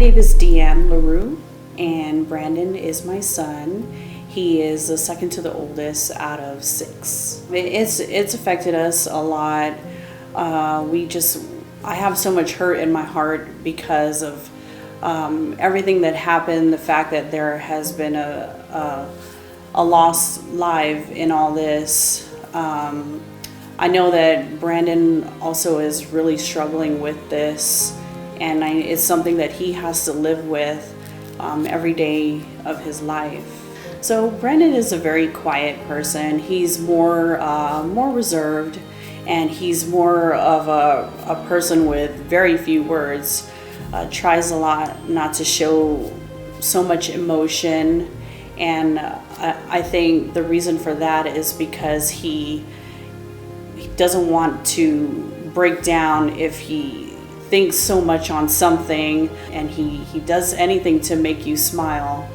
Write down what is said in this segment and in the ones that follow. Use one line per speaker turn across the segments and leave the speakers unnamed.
name is Deanne LaRue, and Brandon is my son. He is the second to the oldest out of 6. It's affected us a lot. I have so much hurt in my heart because of everything that happened, the fact that there has been a lost life in all this. I know that Brandon also is really struggling with this, and it's something that he has to live with every day of his life. So Brandon is a very quiet person. He's more reserved, and he's more of a person with very few words. Tries a lot not to show so much emotion, and I think the reason for that is because he doesn't want to break down if he thinks so much on something, and he does anything to make you smile.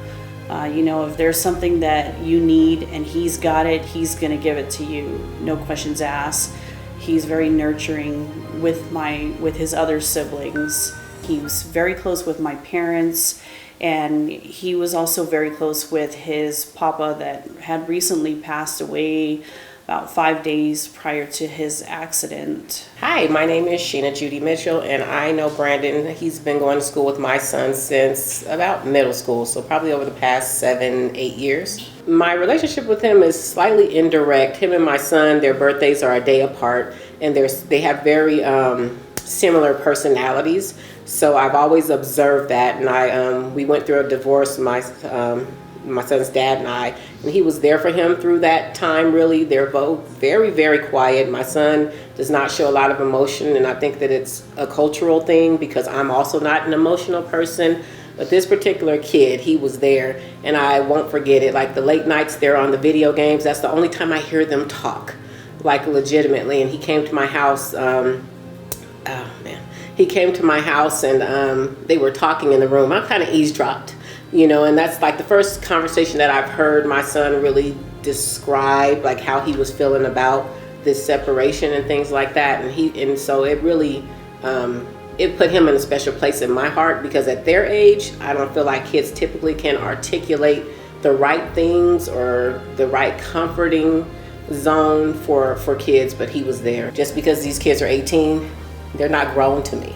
If there's something that you need and he's got it, he's gonna give it to you, no questions asked. He's very nurturing with his other siblings. He was very close with my parents, and he was also very close with his papa that had recently passed away about 5 days prior to his accident.
Hi, my name is Sheena Judy Mitchell, and I know Brandon. He's been going to school with my son since about middle school, so probably over the past 7-8 years. My relationship with him is slightly indirect. Him and my son, their birthdays are a day apart, and they have very similar personalities. So I've always observed that, and we went through a divorce, my son's dad and I, and he was there for him through that time. Really, they're both very, very quiet. My son does not show a lot of emotion, and I think that it's a cultural thing because I'm also not an emotional person. But this particular kid, he was there, and I won't forget it. Like the late nights they're on the video games, that's the only time I hear them talk, like legitimately. And he came to my house. He came to my house, and they were talking in the room. I kind of eavesdropped, and that's like the first conversation that I've heard my son really describe like how he was feeling about this separation and things like that. And so it really, it put him in a special place in my heart, because at their age, I don't feel like kids typically can articulate the right things or the right comforting zone for kids, but he was there. Just because these kids are 18, they're not grown to me.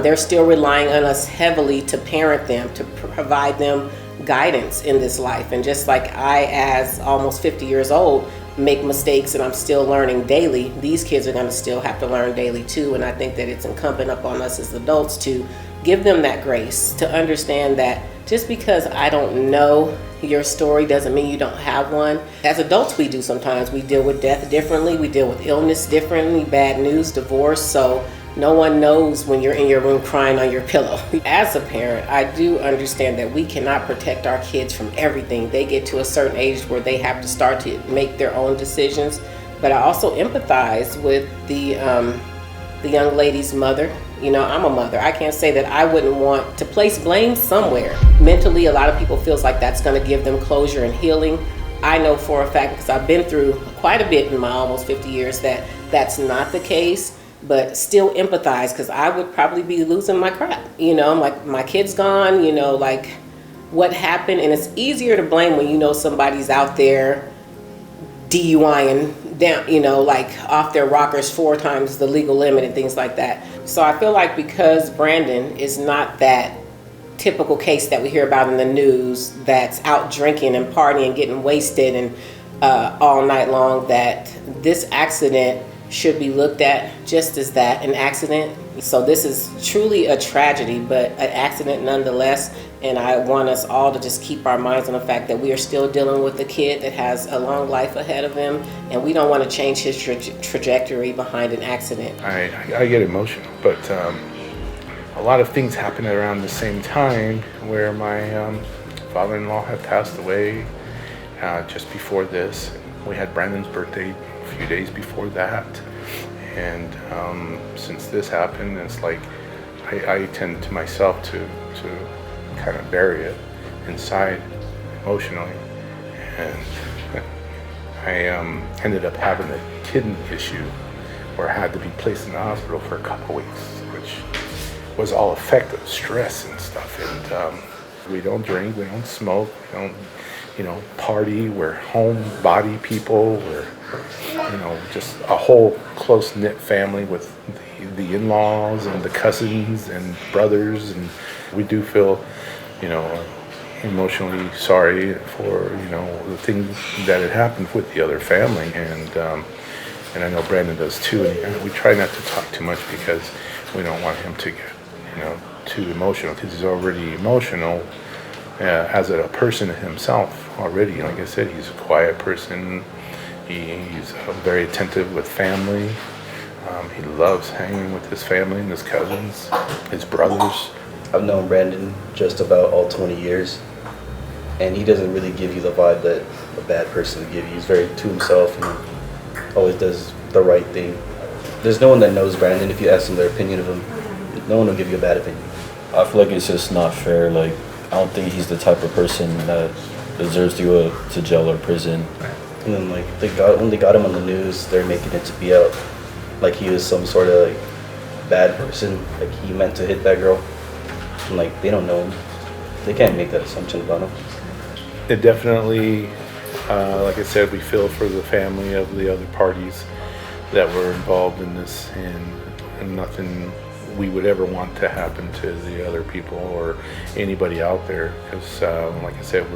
They're still relying on us heavily to parent them, to provide them guidance in this life. And just like I, as almost 50 years old, make mistakes and I'm still learning daily, these kids are going to still have to learn daily too. And I think that it's incumbent upon us as adults to give them that grace, to understand that just because I don't know your story doesn't mean you don't have one. As adults, we do sometimes. We deal with death differently. We deal with illness differently, bad news, divorce. So no one knows when you're in your room crying on your pillow. As a parent, I do understand that we cannot protect our kids from everything. They get to a certain age where they have to start to make their own decisions. But I also empathize with the young lady's mother. I'm a mother. I can't say that I wouldn't want to place blame somewhere. Mentally, a lot of people feels like that's going to give them closure and healing. I know for a fact, because I've been through quite a bit in my almost 50 years, that that's not the case. But still empathize, because I would probably be losing my crap. Like my kid's gone, like what happened. And it's easier to blame when somebody's out there DUIing down, like off their rockers 4 times the legal limit and things like that. So I feel like because Brandon is not that typical case that we hear about in the news that's out drinking and partying, getting wasted and all night long, that this accident should be looked at just as that, an accident. So this is truly a tragedy, but an accident nonetheless. And I want us all to just keep our minds on the fact that we are still dealing with a kid that has a long life ahead of him, and we don't want to change his trajectory behind an accident.
I get emotional, but a lot of things happened around the same time where my father-in-law had passed away just before this. We had Brandon's birthday a few days before that, and since this happened, it's like I tend to myself to kind of bury it inside emotionally, and I ended up having a kidney issue where I had to be placed in the hospital for a couple weeks, which was all effective, stress and stuff. And we don't drink, we don't smoke, we don't, party. We're homebody people. We're, just a whole close-knit family with the in-laws and the cousins and brothers. And we do feel, emotionally sorry for, the things that had happened with the other family. And I know Brandon does too. And we try not to talk too much because we don't want him to get, too emotional, because he's already emotional as a person himself already. Like I said, he's a quiet person. He's very attentive with family. He loves hanging with his family and his cousins, his brothers.
I've known Brandon just about all 20 years, and he doesn't really give you the vibe that a bad person would give you. He's very to himself and always does the right thing. There's no one that knows Brandon. If you ask them their opinion of him, no one will give you a bad opinion.
I feel like it's just not fair. Like, I don't think he's the type of person that deserves to go to jail or prison.
And then, like, when they got him on the news, they're making it to be out like he was some sort of bad person, like he meant to hit that girl. And like, they don't know him. They can't make that assumption about him.
It definitely, like I said, we feel for the family of the other parties that were involved in this, and nothing we would ever want to happen to the other people or anybody out there, because like I said,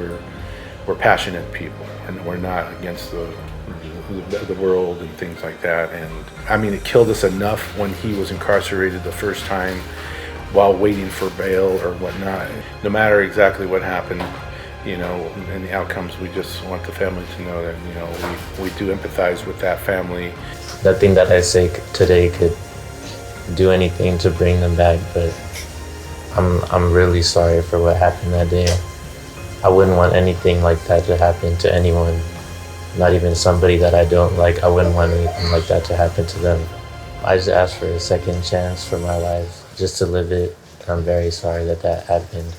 we're passionate people, and we're not against the world and things like that. And I mean, it killed us enough when he was incarcerated the first time while waiting for bail or whatnot. No matter exactly what happened, and the outcomes, we just want the family to know that, we do empathize with that family.
Nothing that I say today could do anything to bring them back, but I'm really sorry for what happened that day. I wouldn't want anything like that to happen to anyone, not even somebody that I don't like. I wouldn't want anything like that to happen to them. I just asked for a second chance for my life, just to live it. I'm very sorry that happened.